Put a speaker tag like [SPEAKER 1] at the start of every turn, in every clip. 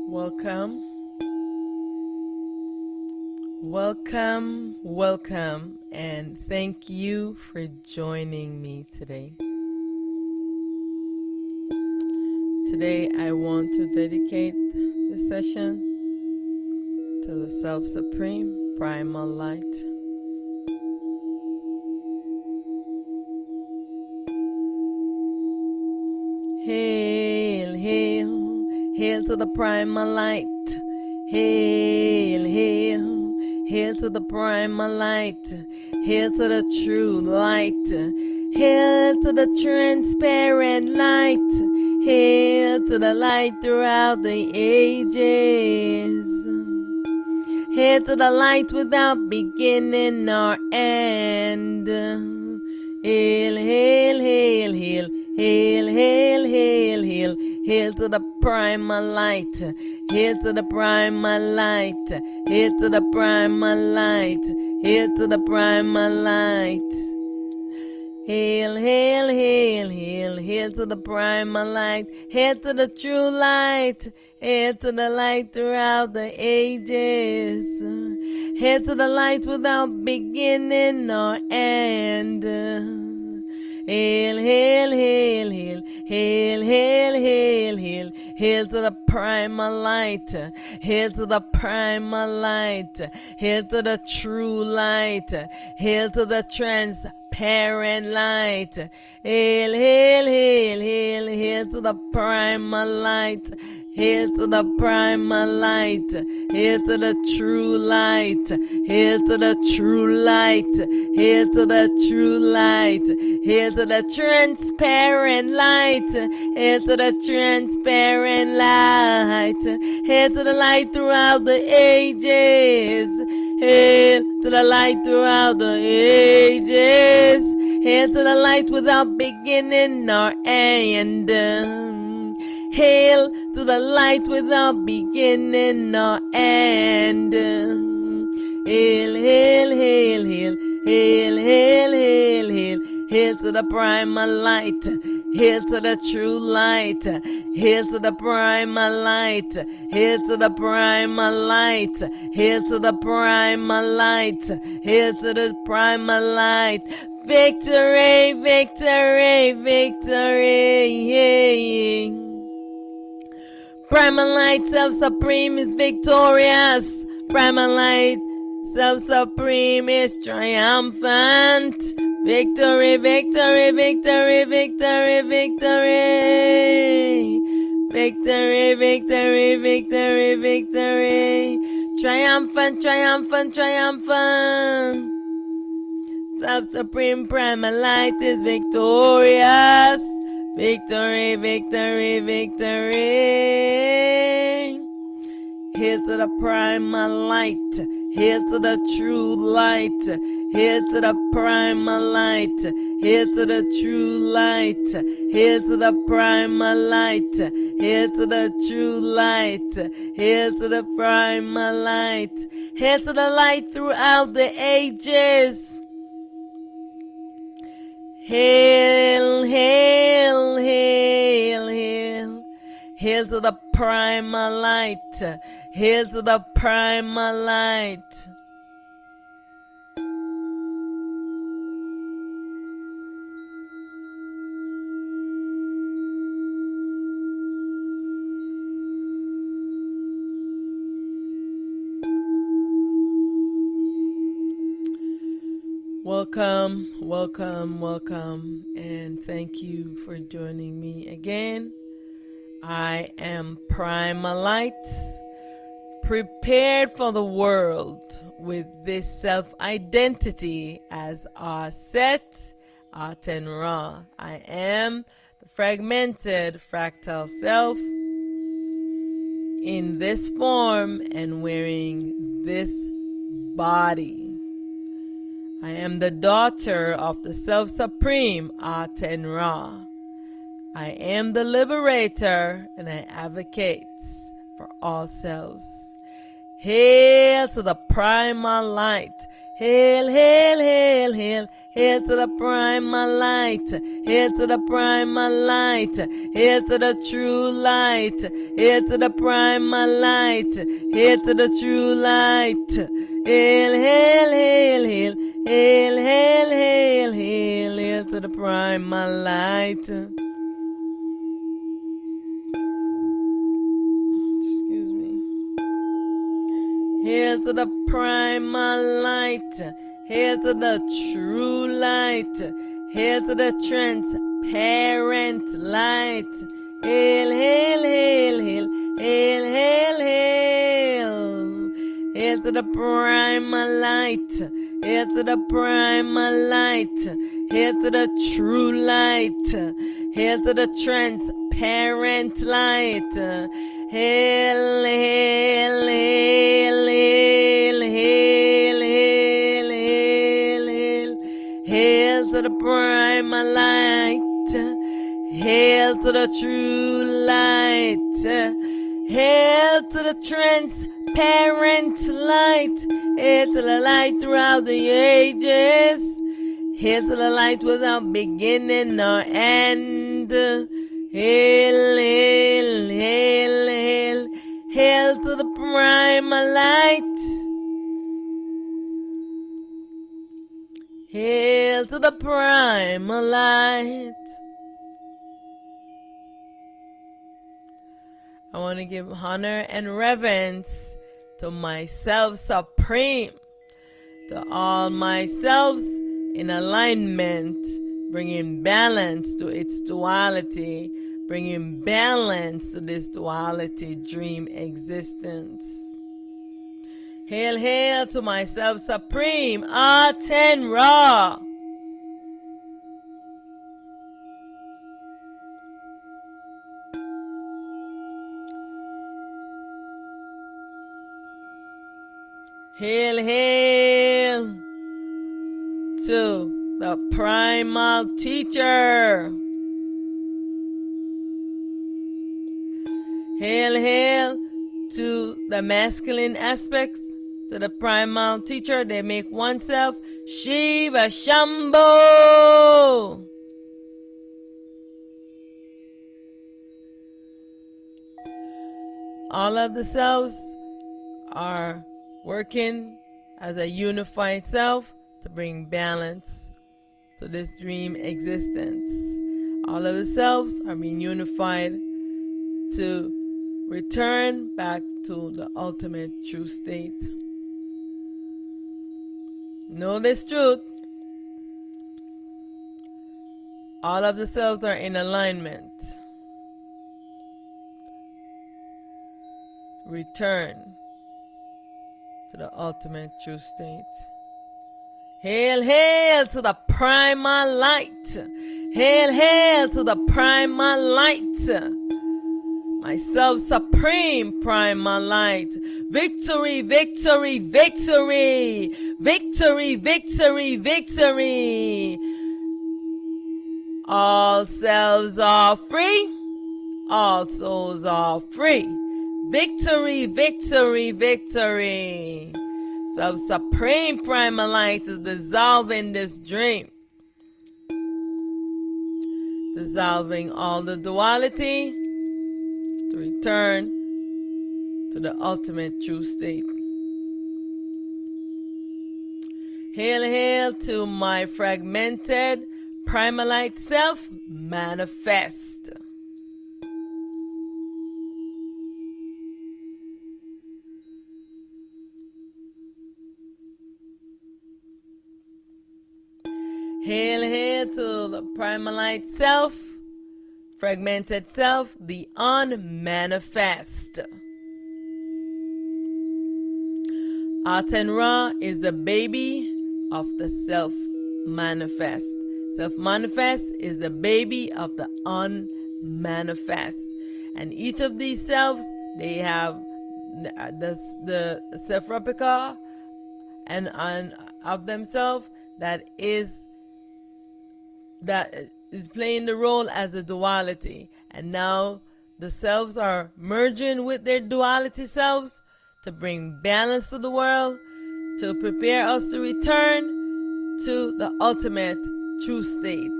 [SPEAKER 1] Welcome, welcome, welcome, and thank you for joining me today. Today, I want to dedicate this session to the Self-Supreme Primal Light. Hail, hail, hail to the Primal Light. Hail, hail, hail to the Primal Light. Hail to the true light. Hail to the transparent light. Hail to the light throughout the ages. Hail to the light without beginning or end. Hail, hail, hail, hail, hail, hail, hail, hail, hail to the primal light. Hail to the primal light. Hail to the primal light. Hail to the primal light. Hail, hail, hail, hail, hail to the primal light. Hail to the true light. Hail to the light throughout the ages. Hail to the light without beginning or end. Hail, hail, hail, hail, hail, hail, hail, hail, hail to the primal light. Hail to the primal light. Hail to the true light. Hail to the transparent light. Hail, hail, hail, hail, hail to the primal light. Hail to the primal light. Hail to the true light. Hail to the true light. Hail to the true light. Hail to the transparent light. Hail to the transparent light. Hail to the light throughout the ages. Hail to the light throughout the ages. Hail to the light without beginning or end. Hail to the light without beginning or end. Hail, hail, hail, hail, hail, hail, hail, hail, hail to the primal light. Hail to the true light. Hail to the primal light. Hail to the primal light. Hail to the primal light. Hail to the primal light. Victory, victory, victory. Primal light, self-supreme is victorious. Primal light, self-supreme is triumphant. Victory, victory, victory, victory, victory. Victory, victory, victory, victory. Triumphant, triumphant, triumphant. Self-supreme primal light is victorious. Victory, victory, victory. Hail to the primal light. Hail to the true light. Hail to the primal light. Hail to the true light. Hail to the primal light. Hail to the true light. Hail to the primal light. Hail to the light throughout the ages. Hail, hail, hail, hail. Hail to the primal light. Hail to the primal light. Welcome, welcome, welcome, and thank you for joining me again. I am Primal Light, prepared for the world with this self-identity as Auset, Aten. I am the fragmented fractal self in this form and wearing this body. I am the daughter of the Self-Supreme Aten. I am the Liberator, and I advocate for all selves. Hail to the primal light. Hail, hail, hail, hail, Hail to the primal light. Hail to the primal light. Hail to the true light. Hail to the primal light. Hail to the true light. Hail, hail, hail, hail. Hail, hail, hail, hail. Hail to the primal light. Excuse me. Hail to the primal light. Hail to the true light. Hail to the transparent light. Hail, hail, hail, hail. Hail, hail, hail. Hail to the primal light. Hail to the primal light. Hail to the true light. Hail to the transparent light. Hail, hail, hail, hail, hail, hail, hail, hail. Hail to the primal light. Hail to the true light. Hail to the transparent light. Hail to the light throughout the ages. Hail to the light without beginning or end. Hail, hail, hail, hail. Hail to the primal light. Hail to the primal light. I want to give honor and reverence to myself supreme, to all myselves in alignment, bringing balance to its duality, bringing balance to this duality dream existence. Hail, hail to myself supreme, Aten Ra. Hail, hail to the primal teacher. Hail, hail to the masculine aspects, to the primal teacher. They make oneself Shiva Shambho. All of the selves are working as a unified self to bring balance to this dream existence. All of the selves are being unified to return back to the ultimate true state. Know this truth. All of the selves are in alignment. Return to the ultimate true state. Hail, hail to the primal light. Hail, hail to the primal light. Myself supreme primal light. Victory, victory, victory. Victory, victory, victory. All selves are free. All souls are free. Victory, victory, victory. Self-supreme primal light is dissolving this dream. Dissolving all the duality to return to the ultimate true state. Hail, hail to my fragmented primal light self manifest. Hail, hail to the primal light self, fragmented self, the unmanifest. Aten Ra is the baby of the self-manifest. Self-manifest is the baby of the unmanifest. And each of these selves, they have the self-replica and of themselves that is playing the role as a duality. And now the selves are merging with their duality selves to bring balance to the world, to prepare us to return to the ultimate true state.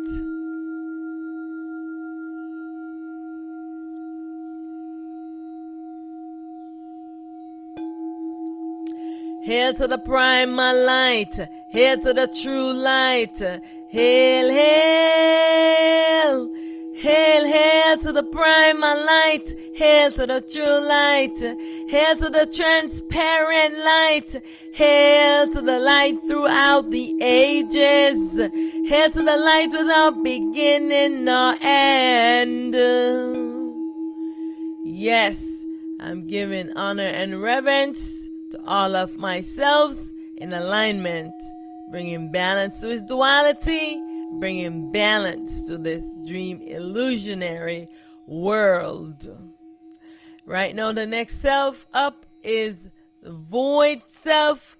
[SPEAKER 1] Hail to the primal light. Hail to the true light. Hail, hail. Hail, hail to the primal light. Hail to the true light. Hail to the transparent light. Hail to the light throughout the ages. Hail to the light without beginning nor end. Yes, I'm giving honor and reverence to all of myself in alignment, bringing balance to its duality, bringing balance to this dream illusionary world. Right now, the next self up is the void self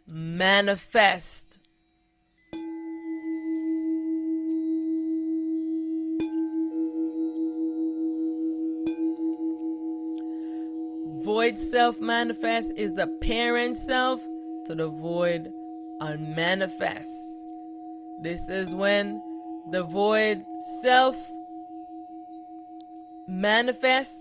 [SPEAKER 1] manifest. Void self manifest is the parent self to the void unmanifest. This is when the void self manifests,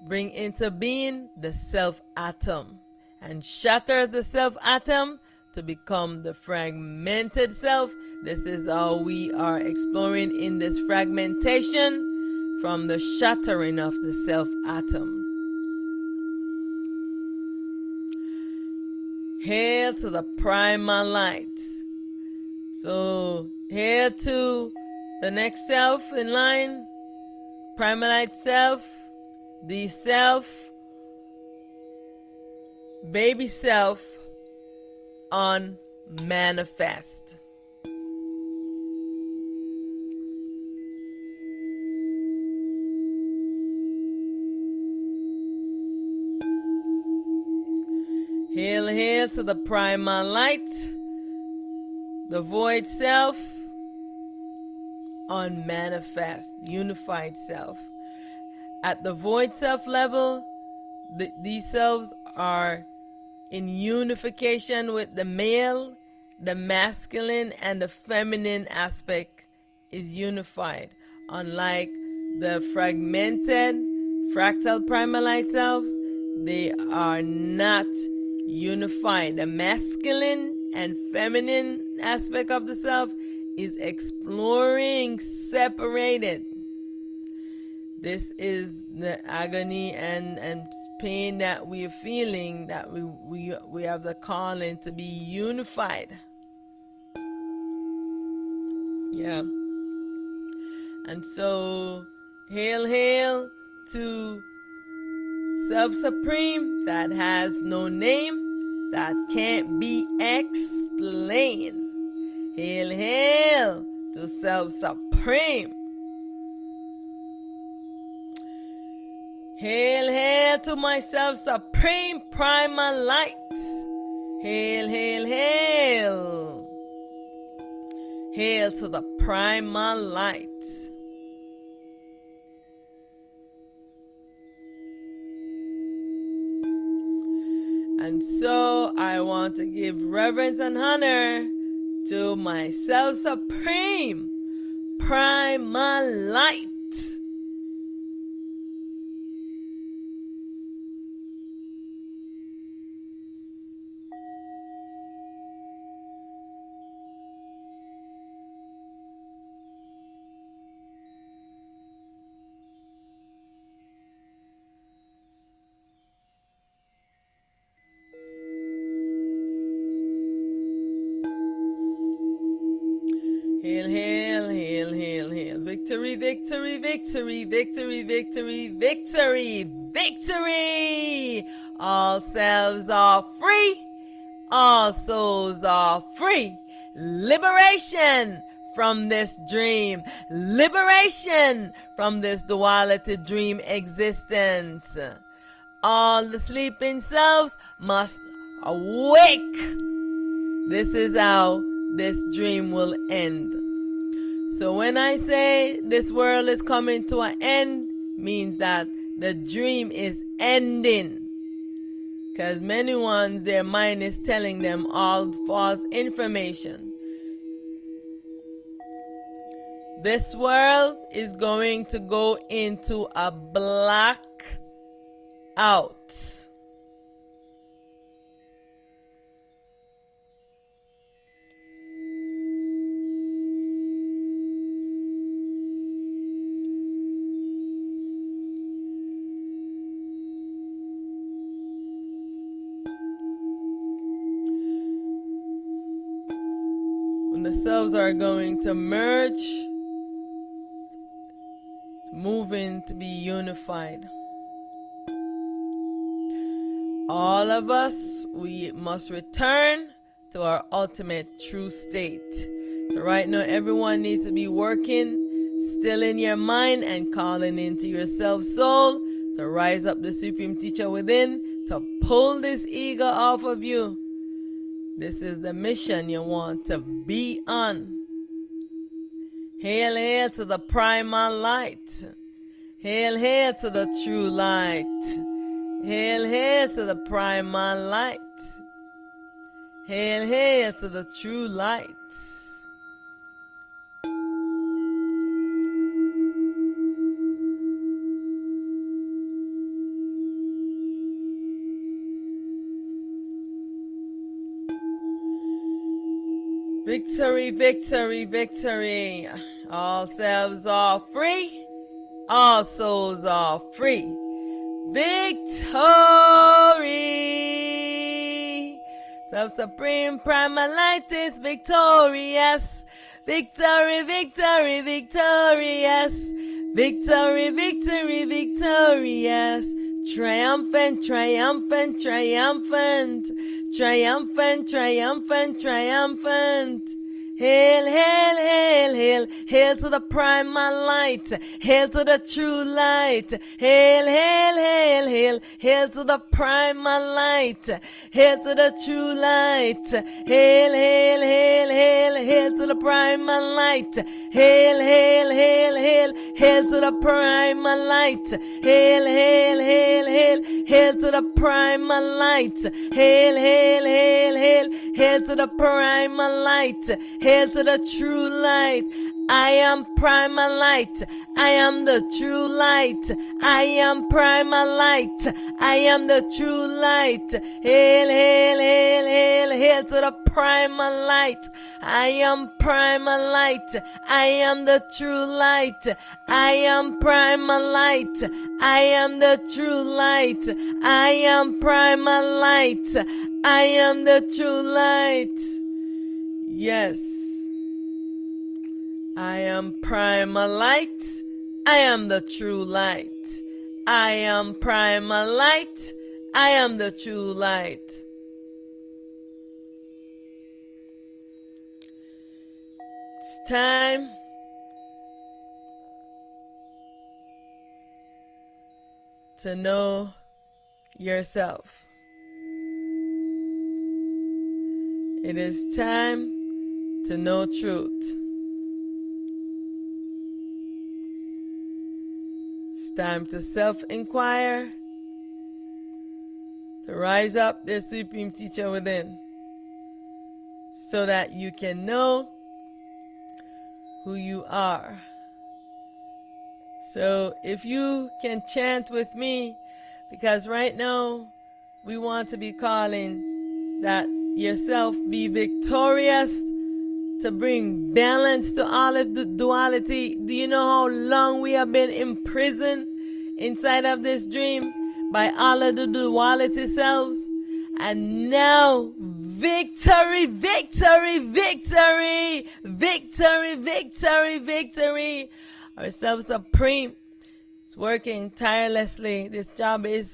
[SPEAKER 1] bring into being the self atom, and shatter the self atom to become the fragmented self. This is how we are exploring in this fragmentation from the shattering of the self atom. Hail to the primal light. So, hail to the next self in line, primal light self, the self, baby self, unmanifest. Hail, hail to the primal light, the void self, unmanifest, unified self. At the void self level, these selves are in unification with the male, the masculine, and the feminine aspect is unified. Unlike the fragmented, fractal primal light selves, they are not unified. The masculine and feminine aspect of the self is exploring separated. This is the agony and pain that we are feeling, that we have the calling to be unified. Yeah. And so, hail, hail to Self Supreme that has no name, that can't be explained. Hail, hail to Self Supreme. Hail, hail to myself, Supreme Primal Light. Hail, hail, hail. Hail to the Primal Light. And so I want to give reverence and honor to myself, Supreme Primal Light. Hail, hail, hail, hail, hail. Victory, victory, victory, victory, victory, victory, victory. All selves are free. All souls are free. Liberation from this dream. Liberation from this duality dream existence. All the sleeping selves must awake. This is how this dream will end. So when I say this world is coming to an end, means that the dream is ending. Because many ones, their mind is telling them all false information. This world is going to go into a black out. When the selves are going to merge, moving to be unified. All of us, we must return to our ultimate true state. So right now, everyone needs to be working, still in your mind and calling into your self soul to rise up the supreme teacher within, to pull this ego off of you. This is the mission you want to be on. Hail, hail to the primal light. Hail, hail to the true light. Hail, hail to the primal light. Hail, hail to the true light. Victory, victory, victory. All selves are free. All souls are free. Victory. Self-supreme primal light is victorious. Victory, victory, victorious. Victory, victory, victorious. Triumphant, triumphant, triumphant. Triumphant, triumphant, triumphant. Hail, hail, hail, hail, hail to the primal light, hail to the true light, hail, hail, hail, hail, hail to the primal light, hail to the true light, hail, hail, hail, hail, hail to the primal light, hail, hail, hail, hail, hail to the primal light, hail, hail, hail, hail, hail to the primal light, hail, hail, hail, hail, hail to the primal light, hail to the true light. I am primal light. I am the true light. I am primal light. I am the true light. Hail, hail, hail, hail, hail to the primal light. I am primal light. I am the true light. I am primal light. I am the true light. I am primal light. I am the true light. Yes. I am primal light. I am the true light. I am primal light. I am the true light. It's time to know yourself. It is time to know truth. It's time to self-inquire, to rise up the supreme teacher within, so that you can know who you are. So if you can chant with me, because right now we want to be calling that yourself be victorious, to bring balance to all of the duality. Do you know how long we have been imprisoned inside of this dream by all of the duality selves? And now, victory, victory, victory, victory, victory, victory. Our Self Supreme is working tirelessly. This job is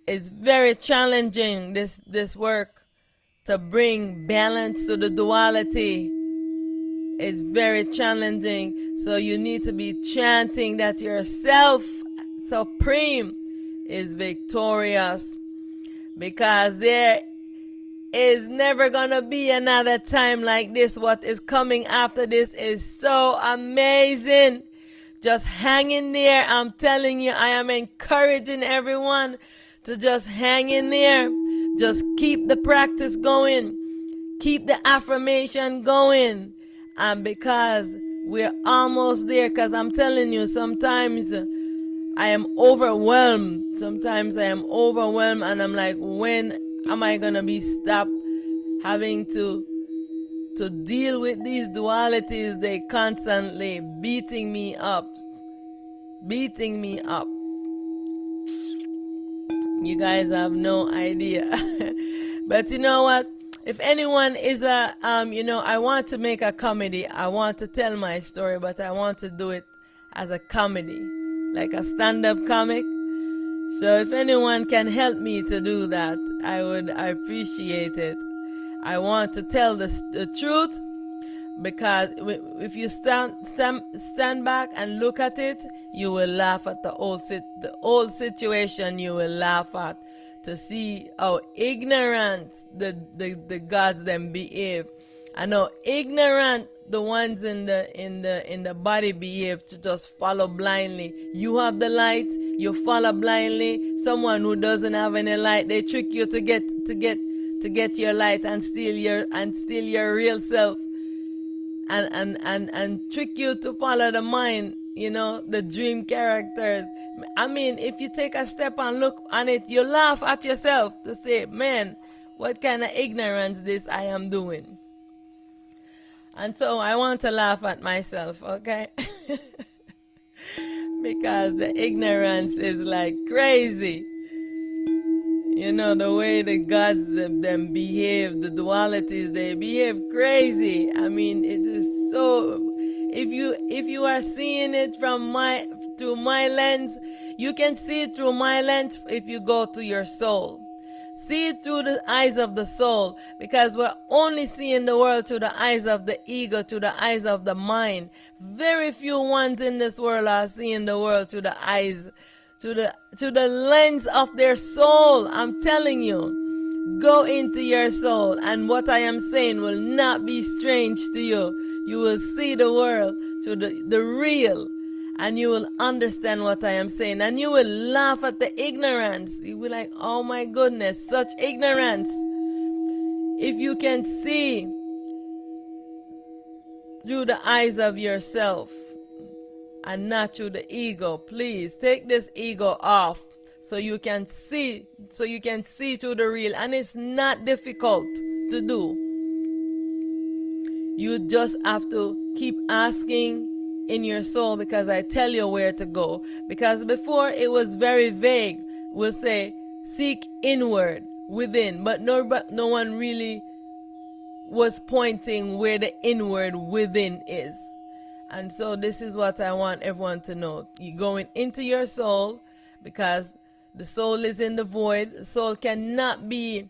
[SPEAKER 1] very challenging, this work. To bring balance to the duality is very challenging. So you need to be chanting that your self supreme is victorious, because there is never gonna be another time like this. What is coming after this is so amazing. Just hang in there. I'm telling you, I am encouraging everyone to just hang in there. Just keep the practice going. Keep the affirmation going. And because We're almost there, because I'm telling you, sometimes I am overwhelmed. Sometimes I am overwhelmed and I'm like, when am I gonna be stopped having to deal with these dualities? They constantly beating me up. Beating me up. You guys have no idea. But you know what? If anyone is I want to make a comedy. I want to tell my story, but I want to do it as a comedy, like a stand-up comic. So if anyone can help me to do that, I appreciate it. I want to tell the truth, because if you stand back and look at it, you will laugh at the old situation. You will laugh at, to see how ignorant the gods them behave, and how ignorant the ones in the body behave, to just follow blindly. You have the light, you follow blindly. Someone who doesn't have any light, they trick you to get your light and steal your real self, and trick you to follow the mind, the dream characters. I mean, if you take a step and look on it, you laugh at yourself to say, man, what kind of ignorance this I am doing. And so I want to laugh at myself, okay? Because the ignorance is like crazy. The way the gods them behave, the dualities, they behave crazy. I mean, it is so. If you are seeing it through my lens, you can see it through my lens if you go to your soul. See it through the eyes of the soul, because we're only seeing the world through the eyes of the ego, through the eyes of the mind. Very few ones in this world are seeing the world through the eyes, to the lens of their soul. I'm telling you, go into your soul, and what I am saying will not be strange to you. You will see the world through the real, and you will understand what I am saying, and you will laugh at the ignorance. You will be like, oh my goodness, such ignorance. If you can see through the eyes of yourself and not through the ego, please take this ego off, so you can see through the real. And it's not difficult to do. You just have to keep asking in your soul, because I tell you where to go. Because before it was very vague. We'll say seek inward, within, but no one really was pointing where the inward within is. And so this is what I want everyone to know. You're going into your soul, because the soul is in the void. The soul cannot be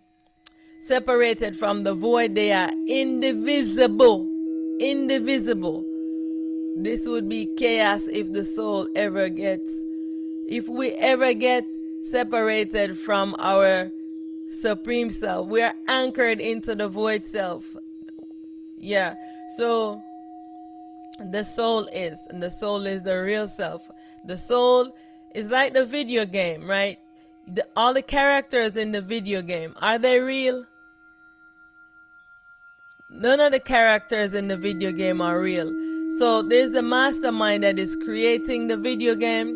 [SPEAKER 1] separated from the void. They are indivisible. Indivisible. This would be chaos if we ever get separated from our supreme self. We are anchored into the void self. Yeah. So the soul is the real self. The soul is like the video game, right? All the characters in the video game, are they real? None of the characters in the video game are real. So there's the mastermind that is creating the video game,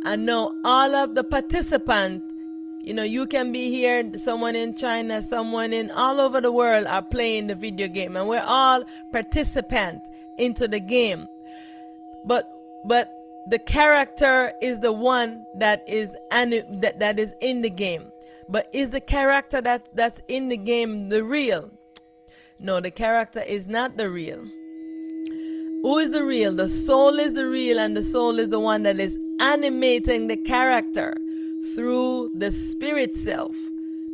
[SPEAKER 1] and now all of the participants, you can be here, someone in China, someone in all over the world are playing the video game, and we're all participants into the game. But the character is the one that is in the game. But is the character that's in the game the real? No, the character is not the real. Who is the real? The soul is the real, and the soul is the one that is animating the character through the spirit self.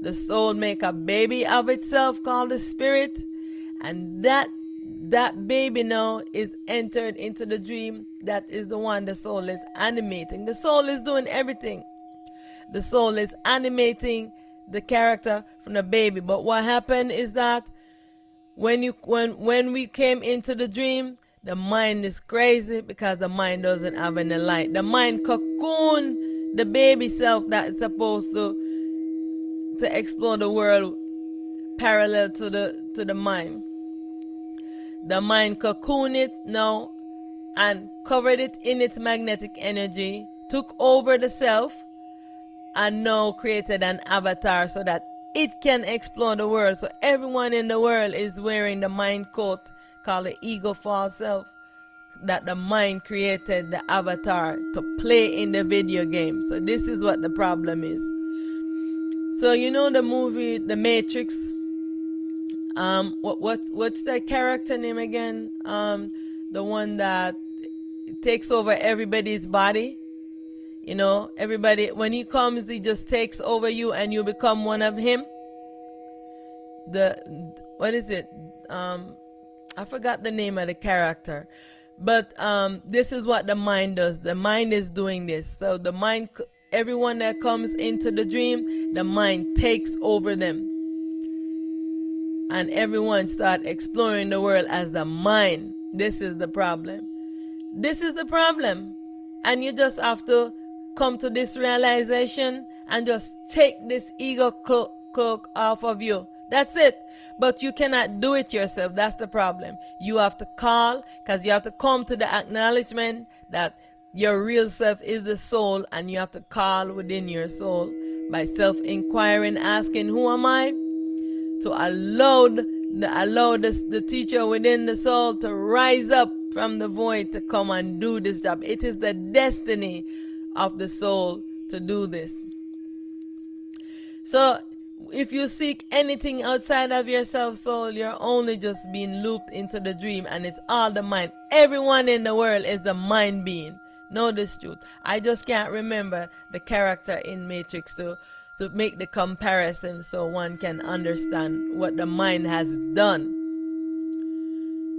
[SPEAKER 1] The soul make a baby of itself called the spirit, and that baby now is entered into the dream. That is the one the soul is animating. The soul is doing everything. The soul is animating the character from the baby. But what happened is that when we came into the dream, the mind is crazy, because the mind doesn't have any light. The mind cocoon the baby self that is supposed to explore the world parallel to the mind. The mind cocoon it now, and covered it in its magnetic energy, took over the self, and now created an avatar so that it can explore the world. So everyone in the world is wearing the mind coat called the ego false self, that the mind created the avatar to play in the video game. So this is what the problem is. So you know the movie The Matrix? What's the character name again? The one that takes over everybody's body. You know, everybody, when he comes, he just takes over you and you become one of him. What is it? I forgot the name of the character. But this is what the mind does. The mind is doing this. So the mind, everyone that comes into the dream, the mind takes over them. And everyone start exploring the world as the mind. This is the problem. This is the problem. And you just have to come to this realization and just take this ego cloak off of you. That's it. But you cannot do it yourself. That's the problem. You have to call, because you have to come to the acknowledgement that your real self is the soul, and you have to call within your soul by self-inquiring, asking, who am I? To allow the teacher within the soul to rise up from the void to come and do this job. It is the destiny of the soul to do this. So if you seek anything outside of yourself, soul, you're only just being looped into the dream, and it's all the mind. Everyone in the world is the mind being. Know this truth. I just can't remember the character in Matrix to make the comparison so one can understand what the mind has done.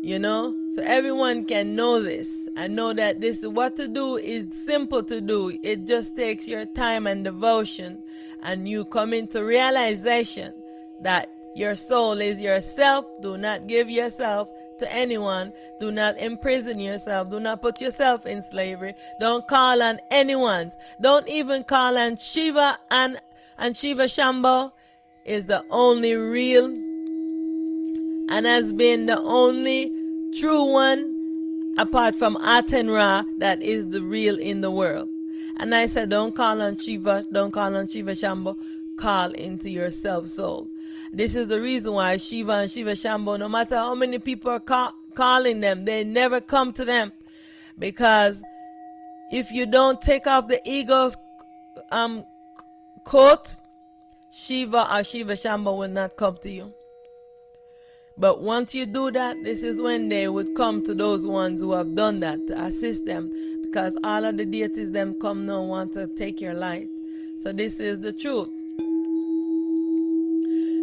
[SPEAKER 1] You know? So everyone can know this and know that this what to do is simple to do. It just takes your time and devotion, and you come into realization that your soul is yourself. Do not give yourself to anyone. Do not imprison yourself. Do not put yourself in slavery. Don't call on anyone's. Don't even call on Shiva, and Shiva Shambho is the only real and has been the only true one apart from Aten Ra that is the real in the world. And I said, don't call on Shiva, don't call on Shiva Shambho, call into your self soul. This is the reason why Shiva and Shiva Shambho, no matter how many people are calling them, they never come to them. Because if you don't take off the ego's coat, Shiva or Shiva Shambho will not come to you. But once you do that, this is when they would come to those ones who have done that to assist them. Because all of the deities them come now want to take your light. So this is the truth.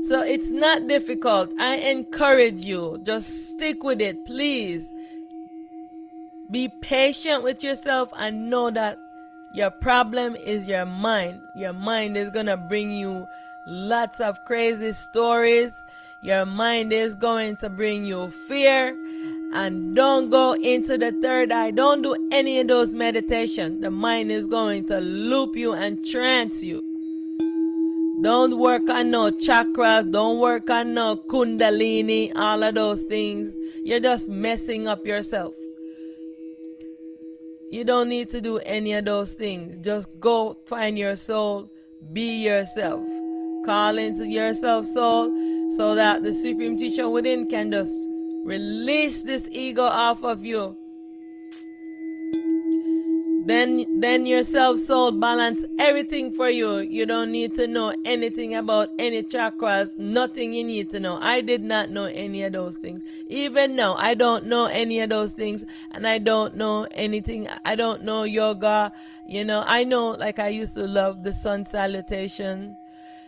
[SPEAKER 1] So it's not difficult. I encourage you. Just stick with it, please. Be patient with yourself and know that your problem is your mind. Your mind is going to bring you lots of crazy stories. Your mind is going to bring you fear. And don't go into the third eye. Don't do any of those meditations. The mind is going to loop you and trance you. Don't work on no chakras. Don't work on no kundalini. All of those things. You're just messing up yourself. You don't need to do any of those things. Just go find your soul. Be yourself. Call into yourself, soul, so that the Supreme Teacher within can just release this ego off of you. Then your self soul balance everything for you. You don't need to know anything about any chakras. Nothing you need to know. I did not know any of those things. Even now, I don't know any of those things, and I don't know anything. I don't know yoga. You know, I know, like, I used to love the sun salutation.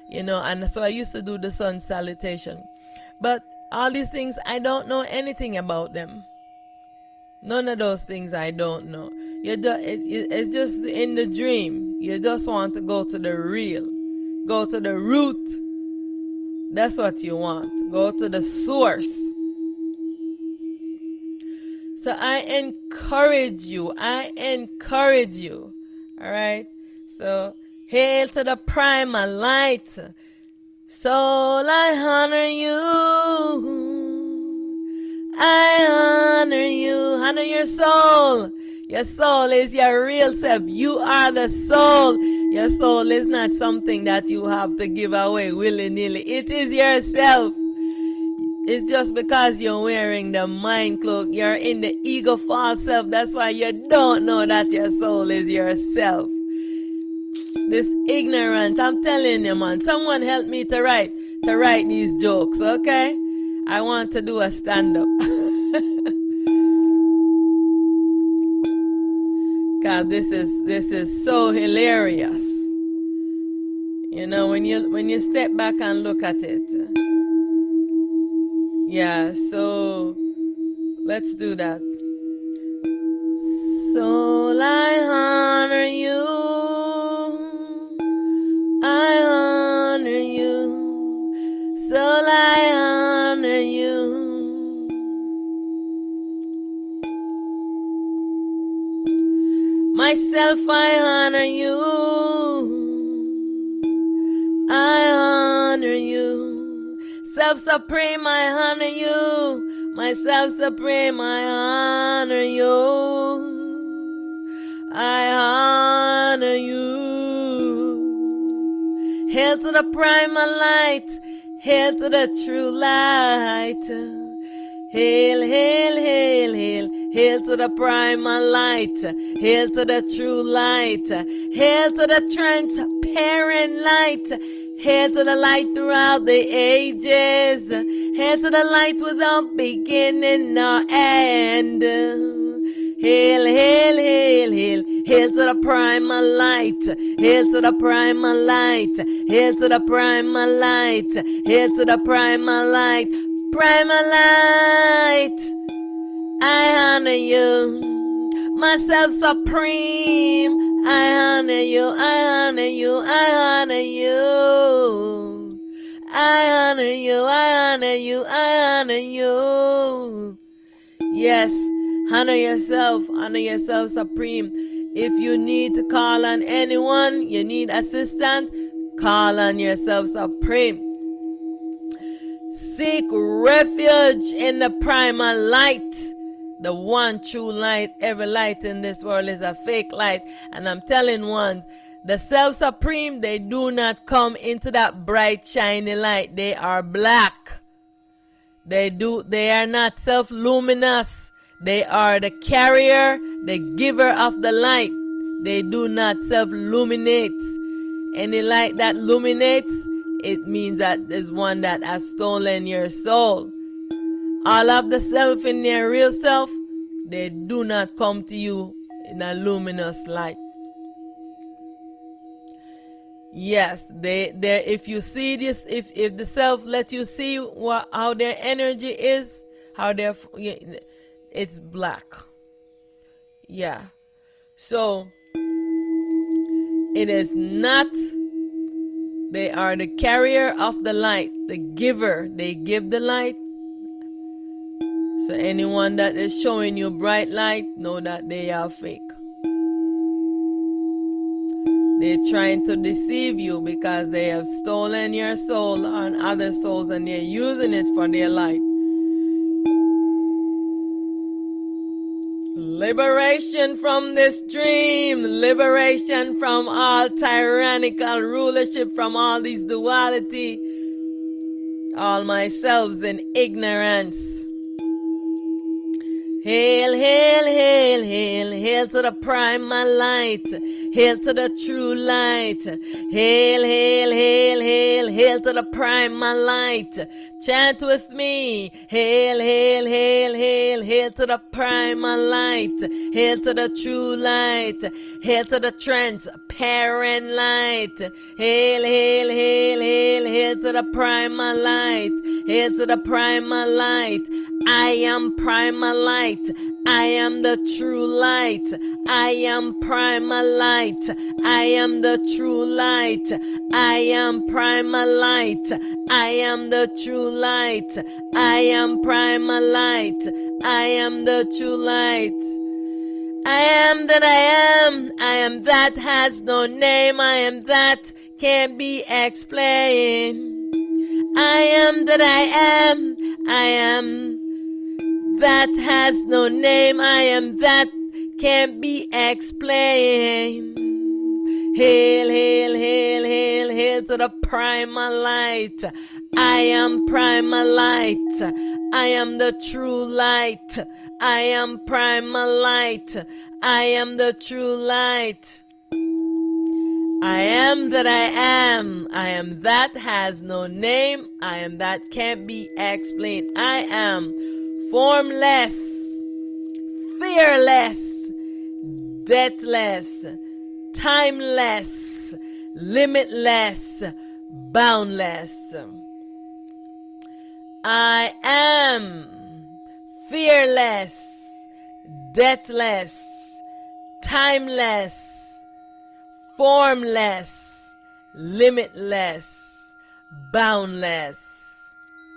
[SPEAKER 1] You know, and so I used to do the sun salutation. But all these things, I don't know anything about them. None of those things I don't know. It's just in the dream. You just want to go to the real. Go to the root. That's what you want. Go to the source. So I encourage you. All right? So hail to the primal light. Soul, I honor you. I honor you. Honor your soul. Your soul is your real self. You are the soul. Your soul is not something that you have to give away willy-nilly. It is yourself. It's just because you're wearing the mind cloak. You're in the ego false self. That's why you don't know that your soul is yourself. This ignorance, I'm telling you, man. Someone help me to write these jokes, okay? I want to do a stand-up. God, this is so hilarious. You know, when you step back and look at it. Yeah, so let's do that. Soul, I honor you. I honor you. Soul, I honor you. Myself, I honor you. I honor you. Self-supreme, I honor you. Myself supreme, I honor you. I honor you. Hail to the primal light. Hail to the true light. Hail, hail, hail, hail. Hail to the primal light. Hail to the true light. Hail to the transparent light. Hail to the light throughout the ages. Hail to the light without beginning nor end. Hail, hail, hail, hail. Hail to the primal light. Hail to the primal light. Hail to the primal light. Hail to the primal light. Primal light. I honor you. Myself supreme. I honor you. I honor you. I honor you. I honor you. I honor you. I honor you. Yes. Honor yourself. Honor yourself supreme. If you need to call on anyone, you need assistance, call on yourself supreme. Seek refuge in the primal light. The one true light. Every light in this world is a fake light. And I'm telling one, the self supreme, they do not come into that bright shiny light. They are black. They are not self-luminous. They are the carrier, the giver of the light. They do not self-luminate. Any light that illuminates, it means that there's one that has stolen your soul. All of the self in their real self, they do not come to you in a luminous light. Yes, if you see this, if the self let you see how their energy is, it's black. Yeah. So it is not. They are the carrier of the light, the giver. They give the light. So anyone that is showing you bright light, know that they are fake. They're trying to deceive you because they have stolen your soul on other souls and they're using it for their light. Liberation from this dream. Liberation from all tyrannical rulership, from all these duality. All myselves in ignorance. Hail, hail, hail, hail, hail to the primal light. Hail to the true light. Hail, hail, hail, hail, hail to the primal light. Chant with me. Hail, hail, hail, hail, hail to the primal light. Hail to the true light. Hail to the transparent light. Hail, hail, hail, hail, hail to the primal light. Hail to the primal light. I am primal light. I am the true light. I am primal light. I am the true light. I am primal light. I am the true light. I am primal light. I am the true light. I am that I am. I am that has no name. I am that can't be explained. I am that I am. I am that has no name. I am that can't be explained. Hail, hail, hail, hail, hail to the primal light. I am primal light. I am the true light. I am primal light. I am the true light. I am that I am. I am that has no name. I am that can't be explained. I am formless, fearless, deathless, timeless, limitless, boundless. I am fearless, deathless, timeless, formless, limitless, boundless.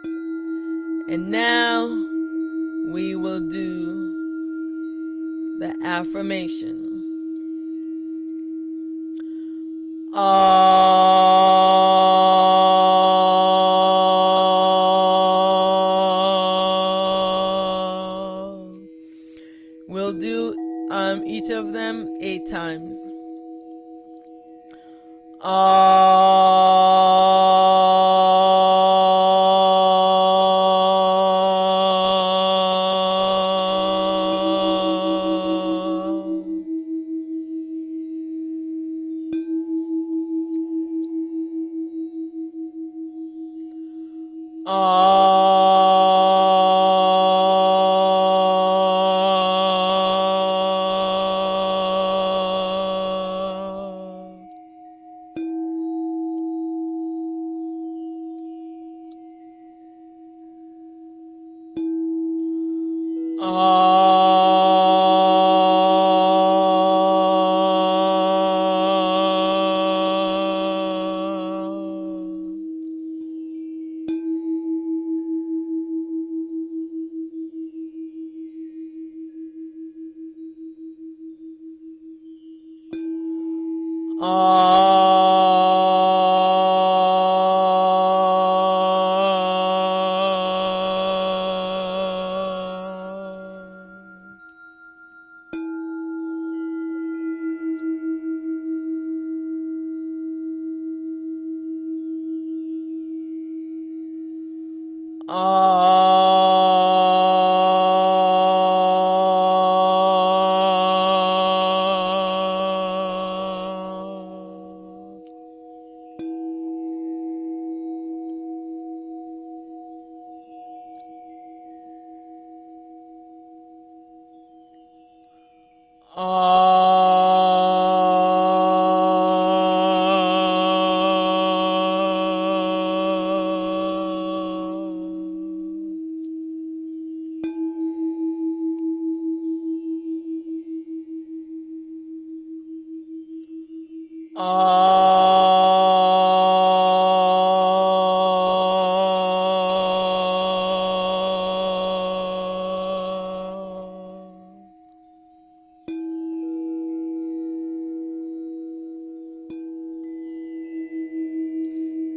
[SPEAKER 1] And now we will do the affirmation. We'll do each of them 8 times.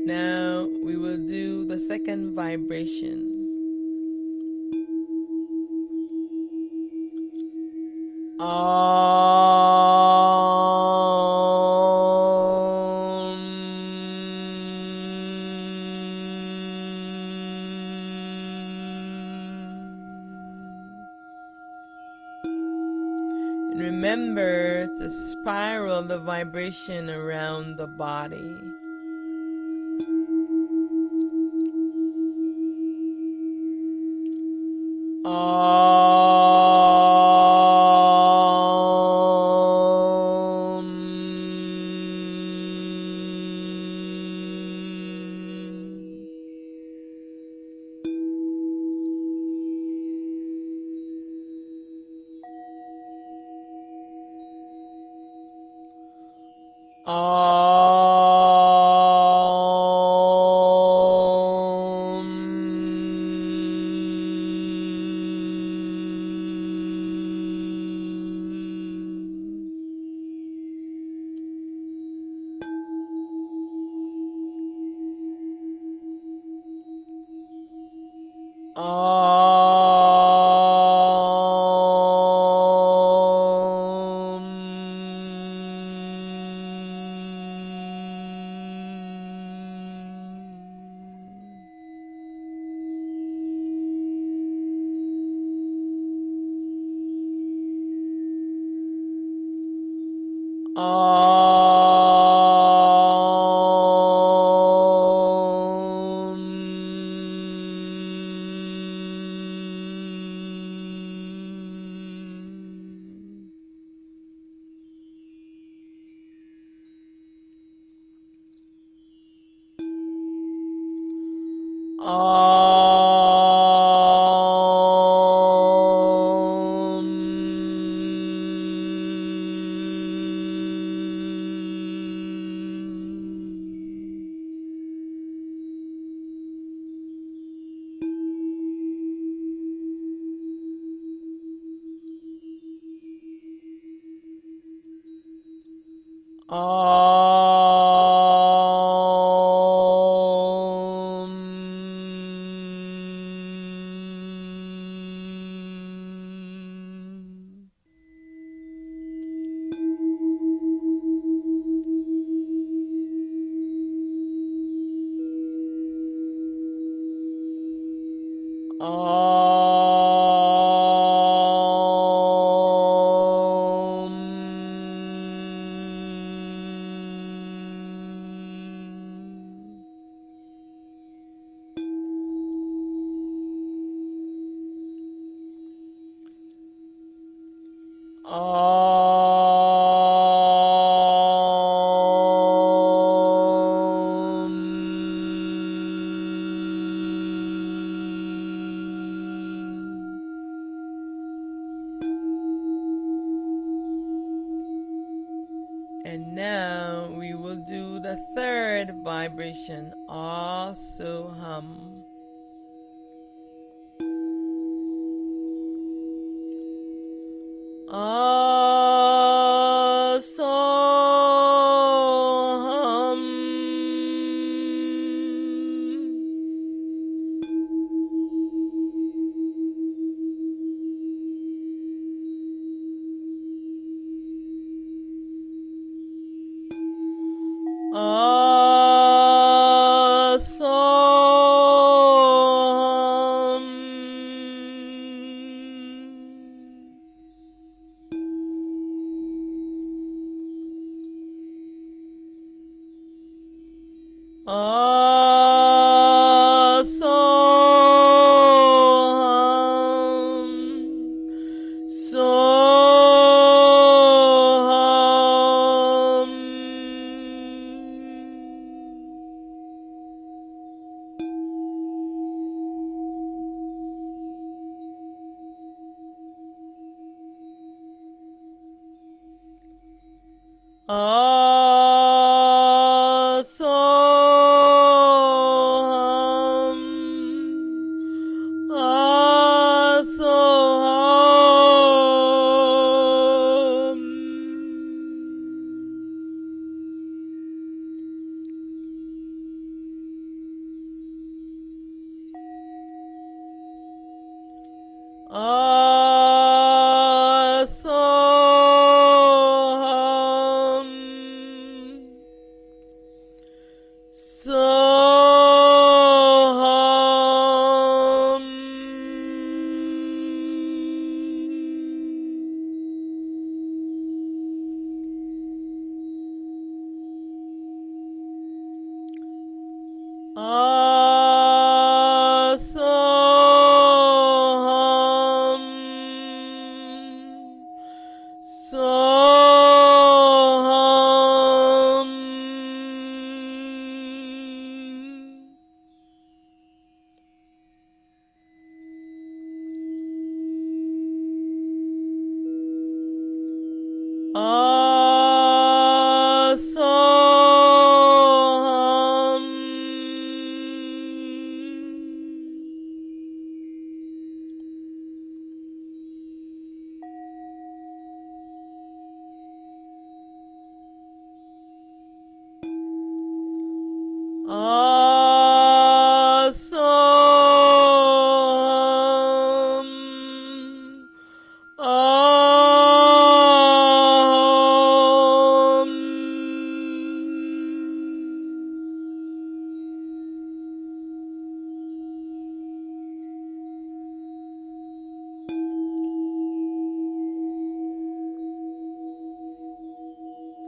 [SPEAKER 1] Now we will do the second vibration. And remember to spiral the vibration around the body. And now we will do the third vibration, also hum. Also hum. Also hum.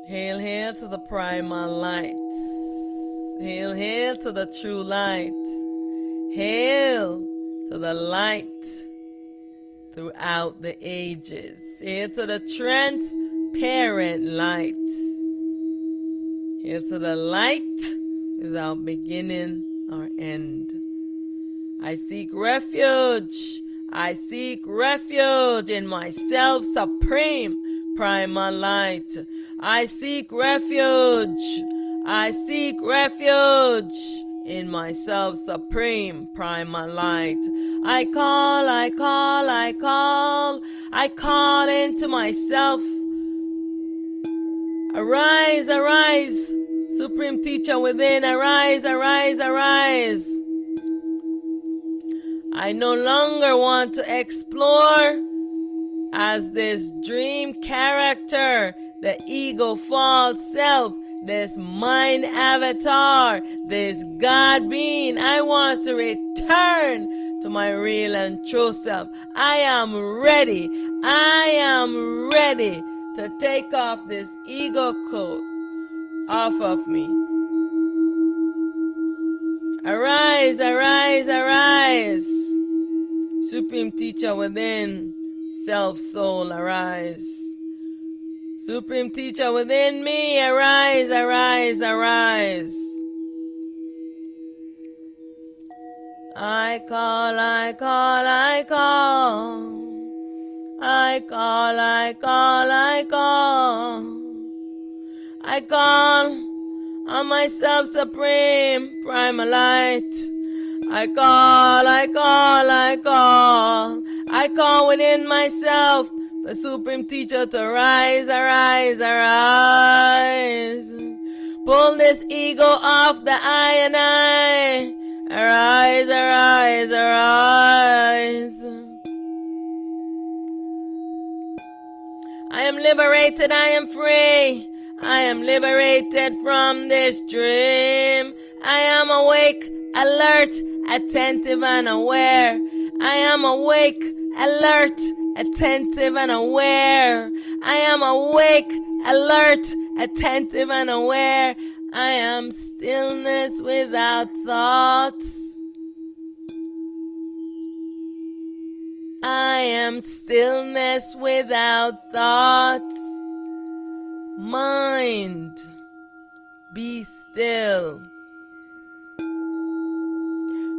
[SPEAKER 1] Hail, hail to the primal light. Hail, hail to the true light. Hail to the light throughout the ages. Hail to the transparent light. Hail to the light without beginning or end. I seek refuge. I seek refuge in myself supreme primal light. I seek refuge. I seek refuge in myself supreme primal light. I call, I call, I call. I call into myself. Arise, arise, Supreme Teacher within. Arise, arise, arise. I no longer want to explore as this dream character, the ego false self, this mind avatar, this God being. I want to return to my real and true self. I am ready. I am ready to take off this ego coat off of me. Arise, arise, arise. Supreme Teacher within, self soul, arise. Supreme Teacher within me, arise, arise, arise. I call, I call, I call. I call, I call, I call. I call on myself supreme primal light. I call, I call, I call. I call within myself the Supreme Teacher to rise, arise, arise. Pull this ego off the I and I. Arise, arise, arise. I am liberated, I am free. I am liberated from this dream. I am awake, alert, attentive and aware. I am awake, alert, attentive and aware. I am awake, alert, attentive and aware. I am stillness without thoughts. I am stillness without thoughts. Mind, be still.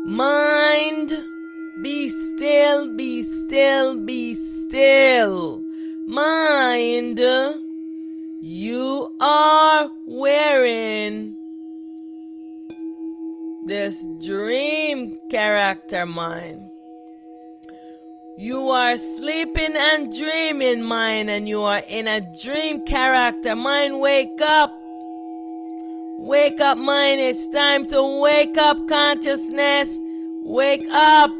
[SPEAKER 1] Mind, be still, be still, be still. Mind, you are wearing this dream character mind. You are sleeping and dreaming mind, and you are in a dream character mind. Wake up. Wake up mind. It's time to wake up consciousness. Wake up.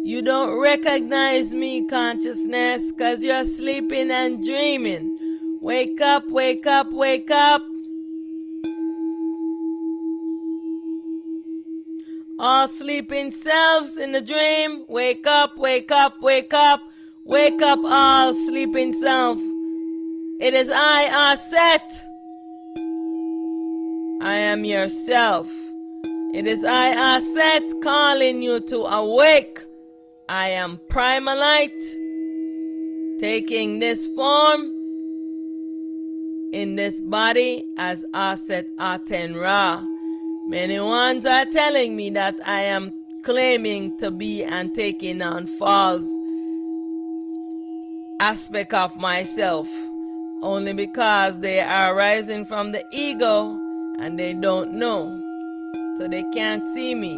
[SPEAKER 1] You don't recognize me consciousness because you're sleeping and dreaming. Wake up, wake up, wake up. All sleeping selves in the dream, wake up, wake up, wake up. Wake up all sleeping self. It is I, Auset. I am yourself. It is I, Auset, calling you to awake. I am Primal Light, taking this form in this body as Auset Aten Ra. Many ones are telling me that I am claiming to be and taking on false aspect of myself, only because they are rising from the ego and they don't know, so they can't see me.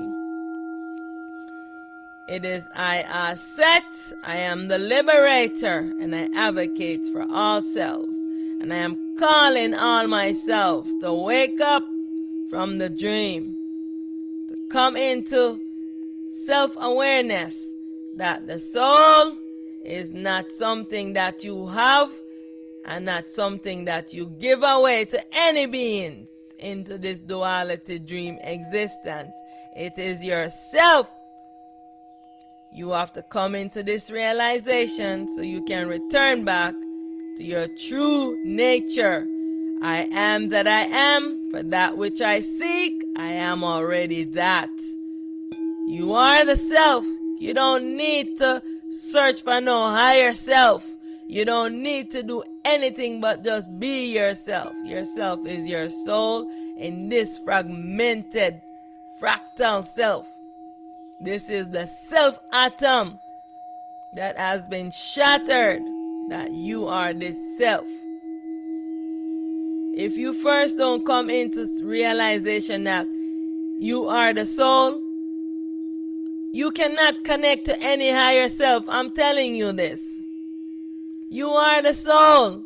[SPEAKER 1] It is I, Auset. I am the liberator, and I advocate for all selves. And I am calling all myself to wake up from the dream, to come into self-awareness that the soul is not something that you have and not something that you give away to any beings into this duality dream existence. It is yourself. You have to come into this realization so you can return back to your true nature. I am that I am, for that which I seek, I am already that. You are the self. You don't need to search for no higher self. You don't need to do anything but just be yourself. Yourself is your soul in this fragmented, fractal self. This is the self atom that has been shattered, that you are this self. If you first don't come into realization that you are the soul, you cannot connect to any higher self. I'm telling you this. You are the soul.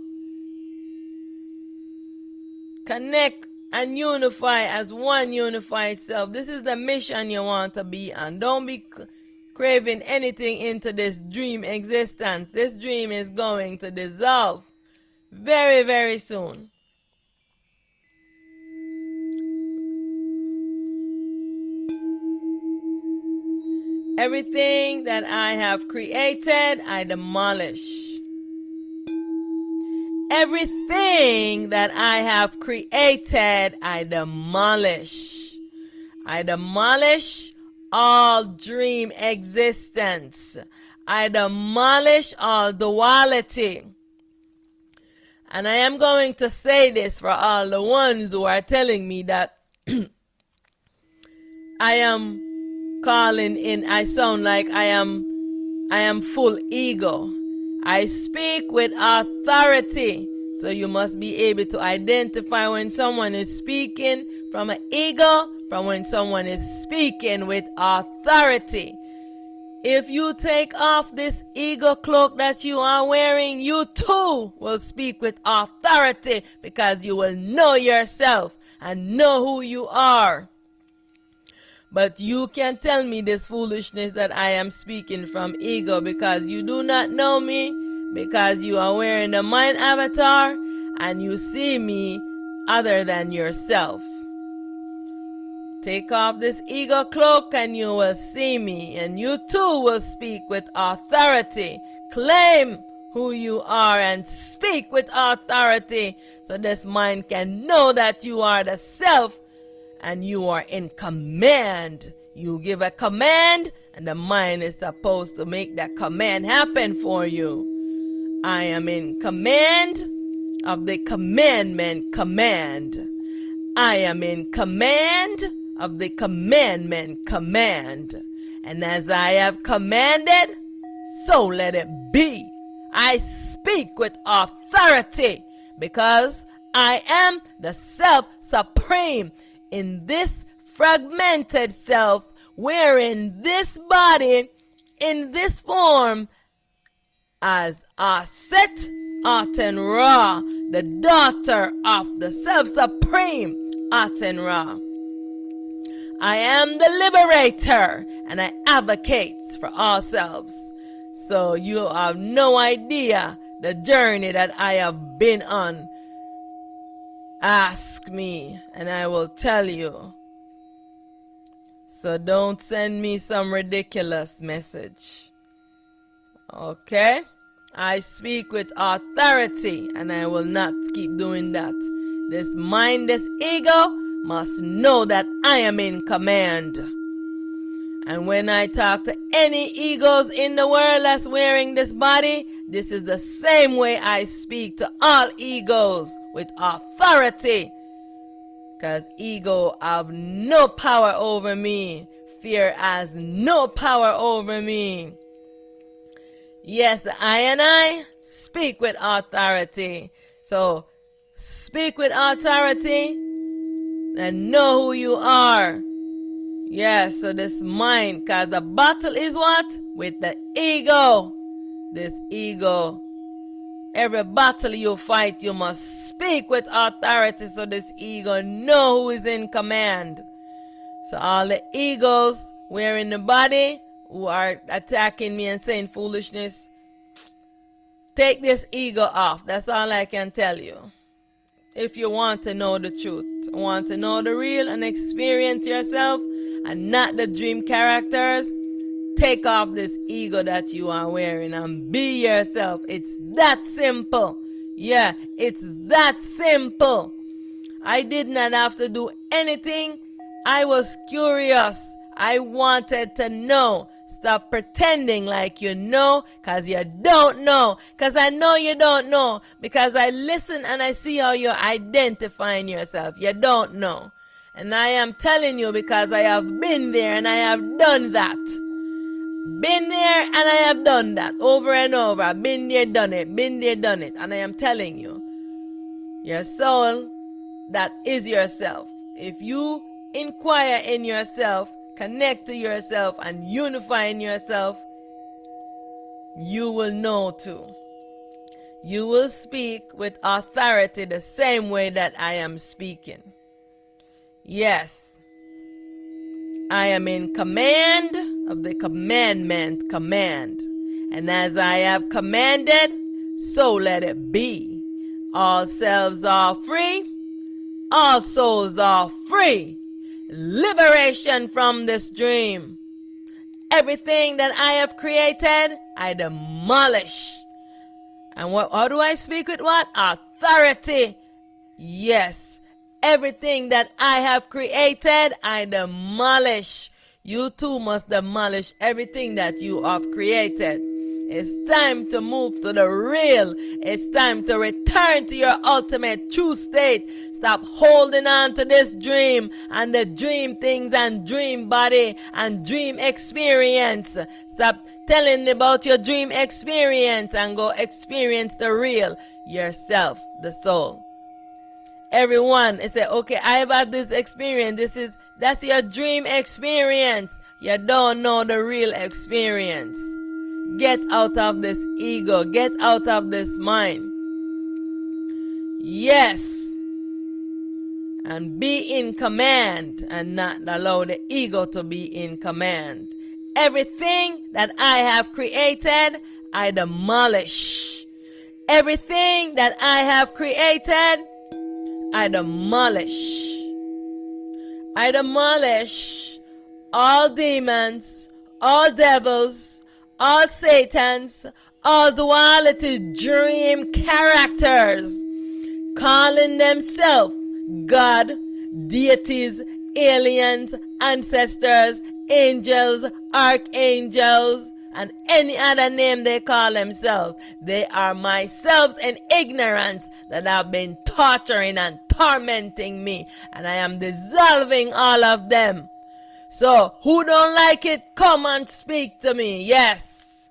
[SPEAKER 1] Connect and unify as one unified self. This is the mission you want to be on. Don't be craving anything into this dream existence. This dream is going to dissolve very, very soon. Everything that I have created, I demolish. Everything that I have created, I demolish. I demolish all dream existence. I demolish all duality. And I am going to say this for all the ones who are telling me that I am calling in, I sound like I am full ego. I speak with authority. So you must be able to identify when someone is speaking from an ego, from when someone is speaking with authority. If you take off this ego cloak that you are wearing, you too will speak with authority, because you will know yourself and know who you are. But you can tell me this foolishness that I am speaking from ego, because you do not know me, because you are wearing the mind avatar and you see me other than yourself. Take off this ego cloak and you will see me, and you too will speak with authority. Claim who you are and speak with authority, so this mind can know that you are the self and you are in command. You give a command and the mind is supposed to make that command happen for you. I am in command of the commandment command. I am in command of the commandment command. And as I have commanded, so let it be. I speak with authority, because I am the self supreme in this fragmented self, wearing this body in this form as Auset, Aten Ra, the daughter of the self supreme Aten Ra. I am the liberator, and I advocate for all selves. So you have no idea the journey that I have been on. Ask me and I will tell you. So don't send me some ridiculous message. Okay? I speak with authority and I will not keep doing that. This mind, this ego must know that I am in command. And when I talk to any egos in the world that's wearing this body, this is the same way I speak to all egos, with authority. Because ego have no power over me. Fear has no power over me. Yes, I and I speak with authority. So speak with authority and know who you are. Yes, so this mind, because the battle is what? With the ego. This ego. Every battle you fight, you must speak with authority, so this ego know who is in command. So all the egos wearing the body who are attacking me and saying foolishness, take this ego off. That's all I can tell you. If you want to know the truth, want to know the real and experience yourself and not the dream characters, take off this ego that you are wearing and be yourself. It's that simple. Yeah, it's that simple. I did not have to do anything. I was curious. I wanted to know. Stop pretending like you know, because you don't know. Because I know you don't know. Because I listen and I see how you're identifying yourself. You don't know. And I am telling you because I have been there and I have done that. Been there and I have done that over and over. Been there, done it. Been there, done it. And I am telling you, your soul, that is yourself. If you inquire in yourself, connect to yourself, and unify in yourself, you will know too. You will speak with authority the same way that I am speaking. Yes, I am in command of the commandment command. And as I have commanded, so let it be. All selves are free. All souls are free. Liberation from this dream. Everything that I have created, I demolish. And how do I speak with what? Authority. Yes. Everything that I have created, I demolish. You too must demolish everything that you have created. It's time to move to the real. It's time to return to your ultimate true state. Stop holding on to this dream and the dream things and dream body and dream experience. Stop telling about your dream experience and go experience the real yourself, the soul. Everyone is say, okay, I've had this experience. That's your dream experience. You don't know the real experience. Get out of this ego. Get out of this mind. Yes. And be in command and not allow the ego to be in command. Everything that I have created, I demolish. Everything that I have created, I demolish. I demolish all demons, all devils, all satans, all duality dream characters, calling themselves God, deities, aliens, ancestors, angels, archangels, and any other name they call themselves. They are myself in ignorance that have been torturing and tormenting me, and I am dissolving all of them. So, who don't like it, come and speak to me. Yes,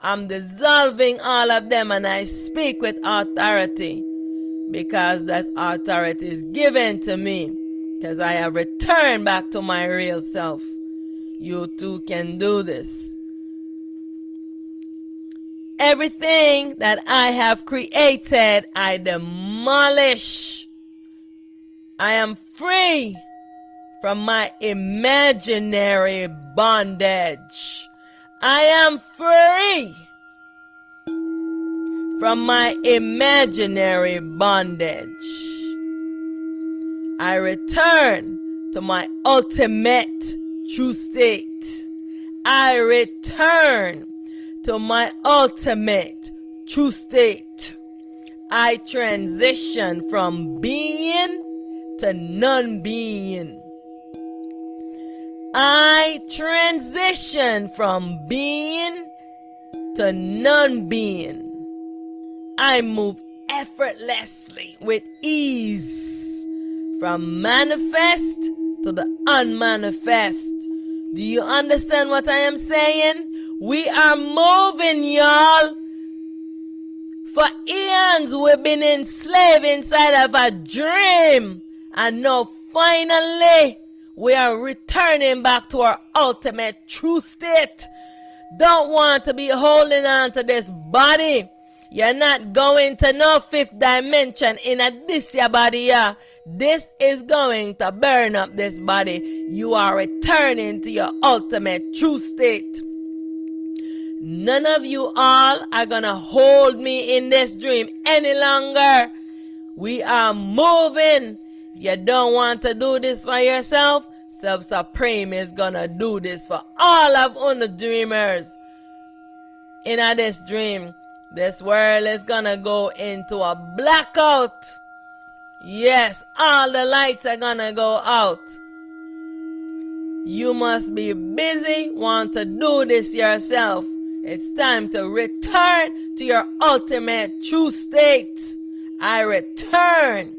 [SPEAKER 1] I'm dissolving all of them, and I speak with authority because that authority is given to me because I have returned back to my real self. You too can do this. Everything that I have created, I demolish. I am free from my imaginary bondage. I am free from my imaginary bondage. I return to my ultimate true state. I return to my ultimate true state. I transition from being to non-being. I transition from being to non-being. I move effortlessly with ease from manifest to the unmanifest. Do you understand what I am saying? We are moving, y'all. For eons we've been enslaved inside of a dream. And now finally we are returning back to our ultimate true state. Don't want to be holding on to this body. You're not going to no fifth dimension in this your body here. This is going to burn up this body. You are returning to your ultimate true state. None of you all are going to hold me in this dream any longer. We are moving. You don't want to do this for yourself? Self Supreme is going to do this for all of the dreamers. In this dream, This world is gonna go into a blackout. Yes, all the lights are gonna go out. You must be busy, want to do this yourself. It's time to return to your ultimate true state. I return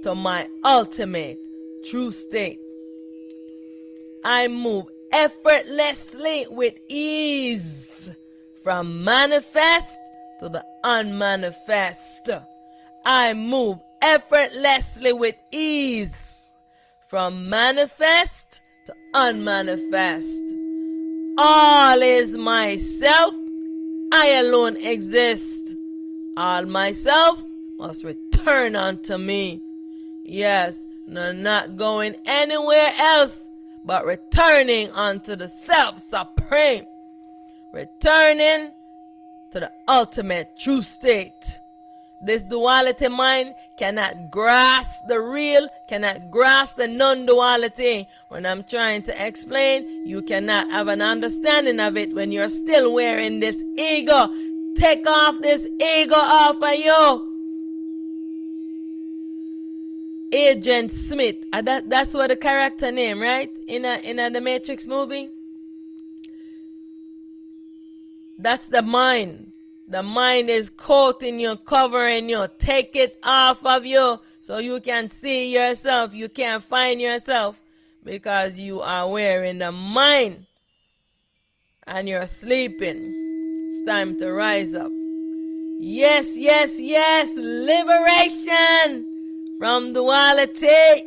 [SPEAKER 1] to my ultimate true state. I move effortlessly with ease from manifest to the unmanifest. I move effortlessly with ease from manifest to unmanifest. All is myself. I alone exist. All myself must return unto me. Yes, no, not going anywhere else, but returning unto the Self Supreme. Returning to the ultimate true state. This duality mind cannot grasp the real, cannot grasp the non-duality. When I'm trying to explain, you cannot have an understanding of it when you're still wearing this ego. Take off this ego off of you. Agent Smith, that's what the character name, right? In the Matrix movie. That's the mind. The mind is coating you, covering you. Take it off of you so you can see yourself. You can't find yourself because you are wearing the mind and you're sleeping. It's time to rise up. Yes, yes, yes. Liberation from duality.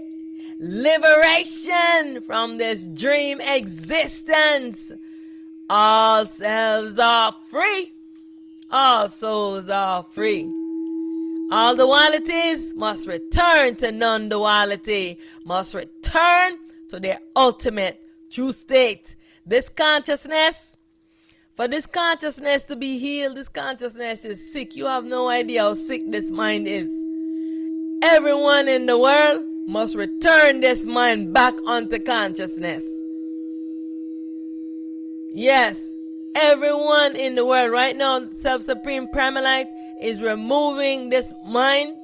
[SPEAKER 1] Liberation from this dream existence. All selves are free. All souls are free. All dualities must return to non-duality, must return to their ultimate true state. This consciousness, for this consciousness to be healed, this consciousness is sick. You have no idea how sick this mind is. Everyone in the world must return this mind back onto consciousness. Yes. Everyone in the world right now, Self-Supreme Primalite is removing this mind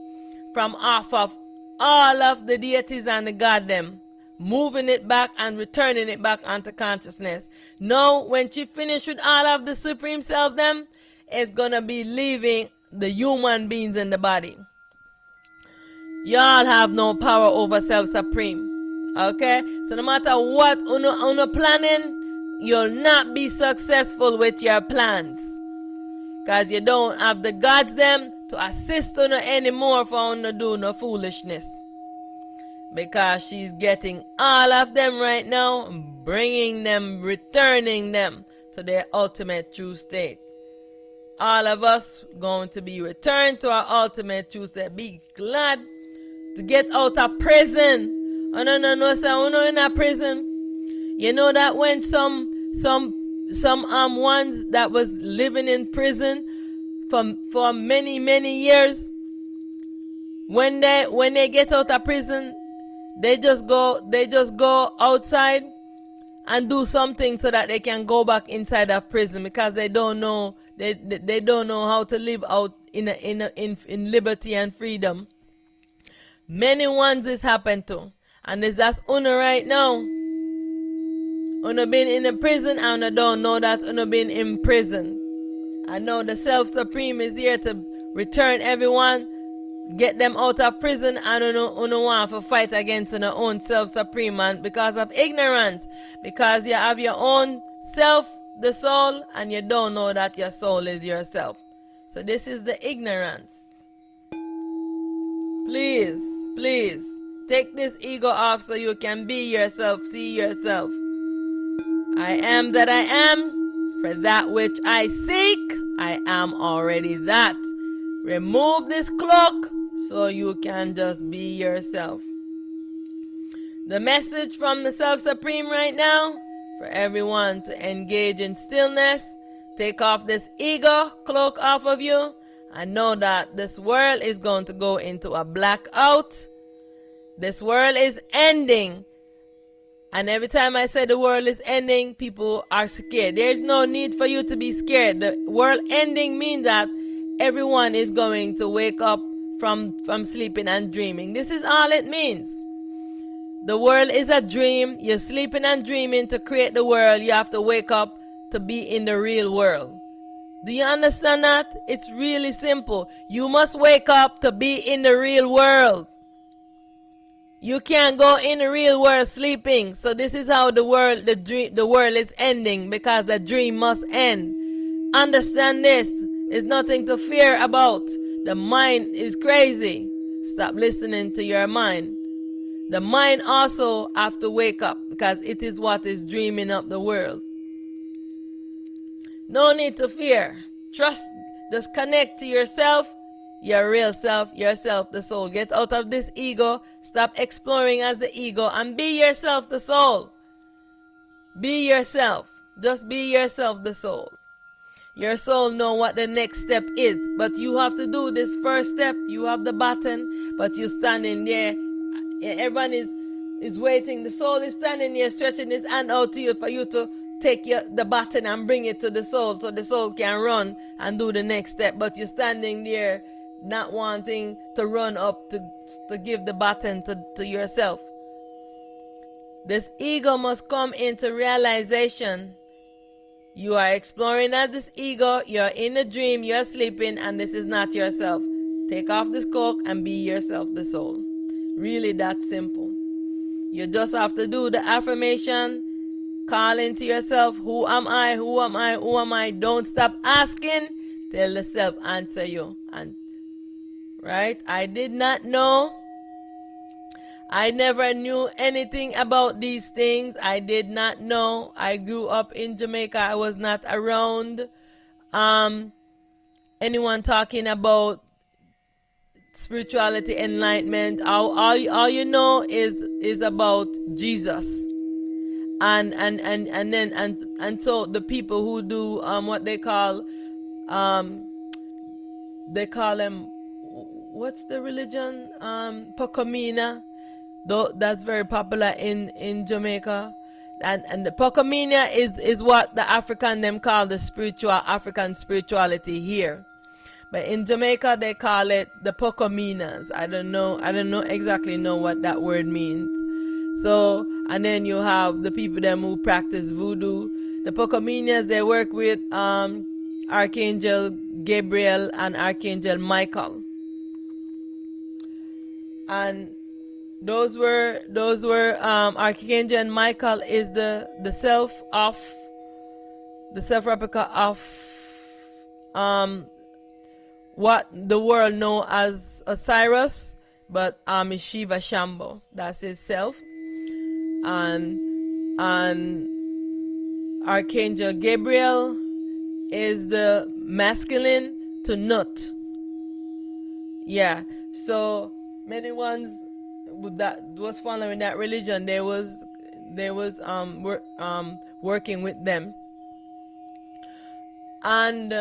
[SPEAKER 1] from off of all of the deities and the god them, moving it back and returning it back onto consciousness. Now, when she finished with all of the Supreme Self them, it's gonna be leaving the human beings in the body. Y'all have no power over Self-Supreme. Okay? So no matter what uno planning, you'll not be successful with your plans. Because you don't have the gods them to assist you anymore for you to do no foolishness. Because she's getting all of them right now and bringing them, returning them to their ultimate true state. All of us going to be returned to our ultimate true state. Be glad to get out of prison. Oh no, sir, in a prison. You know that when some ones that was living in prison for many years, when they get out of prison, they just go outside and do something so that they can go back inside of prison because they don't know how to live out in liberty and freedom. Many ones this happened to, and that's Una right now. Una been in the prison and I don't know that Una been in prison. I know the Self-Supreme is here to return everyone, get them out of prison, and Una want to fight against your own Self-Supreme, man, because of ignorance. Because you have your own self, the soul, and you don't know that your soul is yourself. So this is the ignorance. Please, take this ego off so you can be yourself, see yourself. I am that I am. For that which I seek, I am already that. Remove this cloak so you can just be yourself. The message from the Self-Supreme right now, for everyone to engage in stillness, take off this ego cloak off of you, and know that this world is going to go into a blackout. This world is ending. And every time I say the world is ending, people are scared. There's no need for you to be scared. The world ending means that everyone is going to wake up from sleeping and dreaming. This is all it means. The world is a dream. You're sleeping and dreaming to create the world. You have to wake up to be in the real world. Do you understand that? It's really simple. You must wake up to be in the real world. You can't go in the real world sleeping. So this is how the world is ending, because the dream must end. Understand this. There's nothing to fear about. The mind is crazy. Stop listening to your mind. The mind also have to wake up, because it is what is dreaming up the world. No need to fear. Trust. Just connect to yourself, your real self, yourself, the soul. Get out of this ego. Stop exploring as the ego and be yourself, the soul. Be yourself. Just be yourself, the soul. Your soul know what the next step is, but you have to do this first step. You have the button, but you standing there. Everyone is waiting. The soul is standing there, stretching his hand out to you for you to take the button and bring it to the soul, so the soul can run and do the next step. But you're standing there not wanting to run up to give the button to yourself. This ego must come into realization. You are exploring as this ego, you're in a dream, you're sleeping, and this is not yourself. Take off this cloak and be yourself, the soul. Really that simple. You just have to do the affirmation, call into yourself, who am I, who am I, who am I? Don't stop asking till the self answer you. And right? I did not know. I never knew anything about these things. I did not know. I grew up in Jamaica. I was not around anyone talking about spirituality, enlightenment. All you know is about Jesus. And so the people who do what they call them, what's the religion? Pocomina. Though that's very popular in Jamaica. And the Pocomina is what the African them call the spiritual African spirituality here. But in Jamaica they call it the Pocominas. I don't know exactly know what that word means. So, and then you have the people them who practice voodoo. The Pocominas, they work with Archangel Gabriel and Archangel Michael. And those were Archangel Michael is the self replica of what the world know as Osiris, but is Shiva Shambho. That's his self. And Archangel Gabriel is the masculine to Nut. Yeah. So many ones that was following that religion, they was working with them. And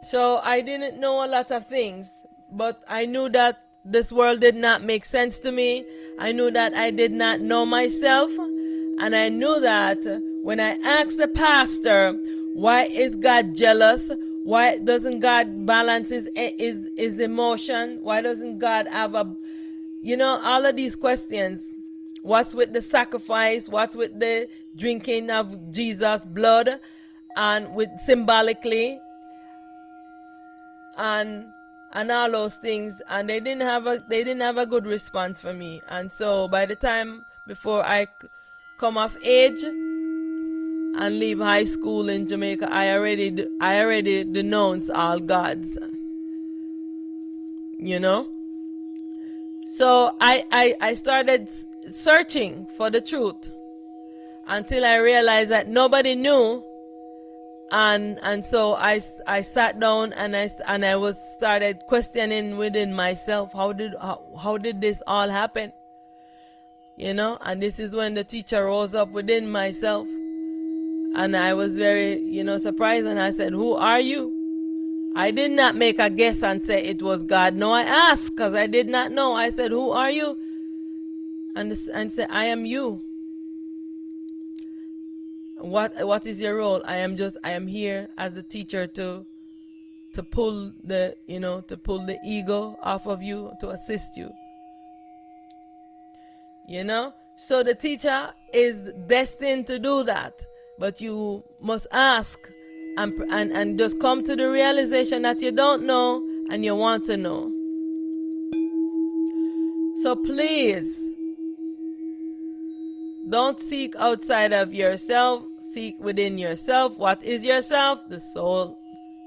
[SPEAKER 1] so I didn't know a lot of things, but I knew that this world did not make sense to me. I knew that I did not know myself, and I knew that when I asked the pastor, why is God jealous? Why doesn't God balance his emotion? Why doesn't God have all of these questions? What's with the sacrifice? What's with the drinking of Jesus' blood, and with symbolically, and all those things? And they didn't have a good response for me. And so by the time before I come of age and leave high school in Jamaica, I already denounce all gods. So I started searching for the truth until I realized that nobody knew, and so I sat down and I started questioning within myself, how did this all happen? And this is when the teacher rose up within myself. And I was very, surprised, and I said, who are you? I did not make a guess and say it was God. No, I asked because I did not know. I said, who are you? and say, I am you. What is your role? I am here as a teacher to pull the to pull the ego off of you, to assist you. So the teacher is destined to do that, but you must ask and just come to the realization that you don't know and you want to know. So please don't seek outside of yourself, seek within yourself. What is yourself? The soul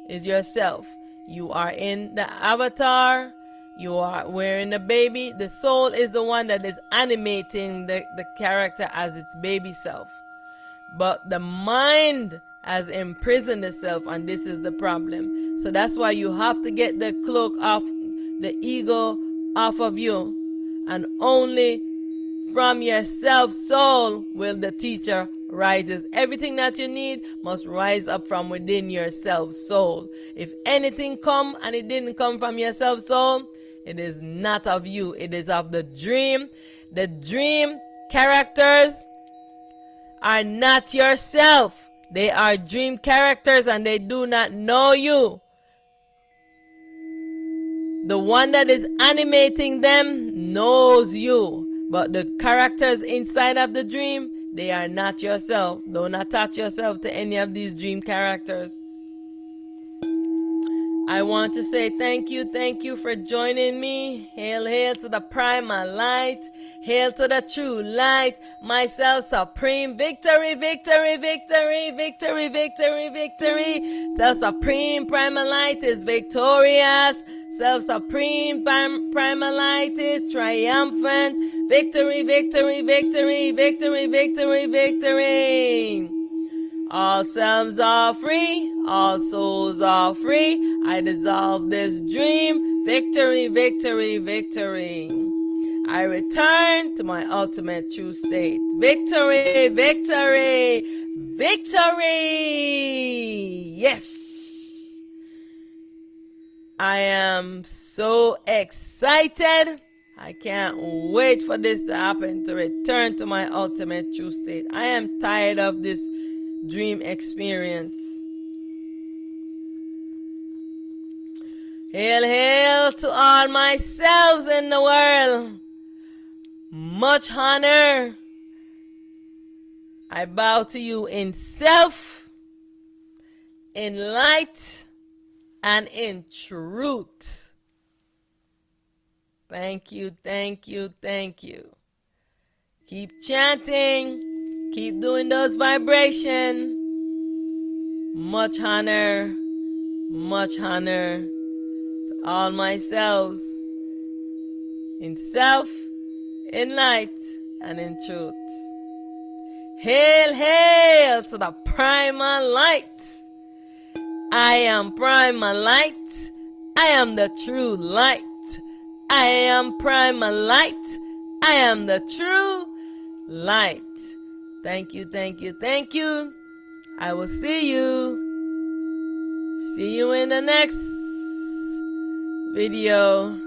[SPEAKER 1] is yourself. You are in the avatar, you are wearing the baby. The soul is the one that is animating the character as its baby self. But the mind has imprisoned itself, and this is the problem. So that's why you have to get the cloak off, the ego off of you, and only from your self soul will the teacher rises. Everything that you need must rise up from within your self soul. If anything come and it didn't come from your self soul, it is not of you. It is of the dream. The dream characters are not yourself. They are dream characters and they do not know you. The one that is animating them knows you, but the characters inside of the dream, they are not yourself. Don't attach yourself to any of these dream characters. I want to say thank you for joining me. Hail, hail to the primal light. Hail to the true light. Myself supreme. Victory, victory, victory, victory, victory, victory. Self supreme primal light is victorious. Self supreme primal light is triumphant. Victory, victory, victory, victory, victory, victory. All selves are free, all souls are free. I dissolve this dream. Victory, victory, victory. I return to my ultimate true state. Victory, victory, victory. Yes. I am so excited. I can't wait for this to happen, to return to my ultimate true state. I am tired of this dream experience. Hail, hail to all my selves in the world. Much honor. I bow to you in self, in light, and in truth. Thank you, thank you, thank you. Keep chanting. Keep doing those vibrations. Much honor to all myselves, in self, in light, and in truth. Hail, hail to the primal light. I am primal light. I am the true light. I am primal light. I am the true light. Thank you, thank you, thank you. I will see you. See you in the next video.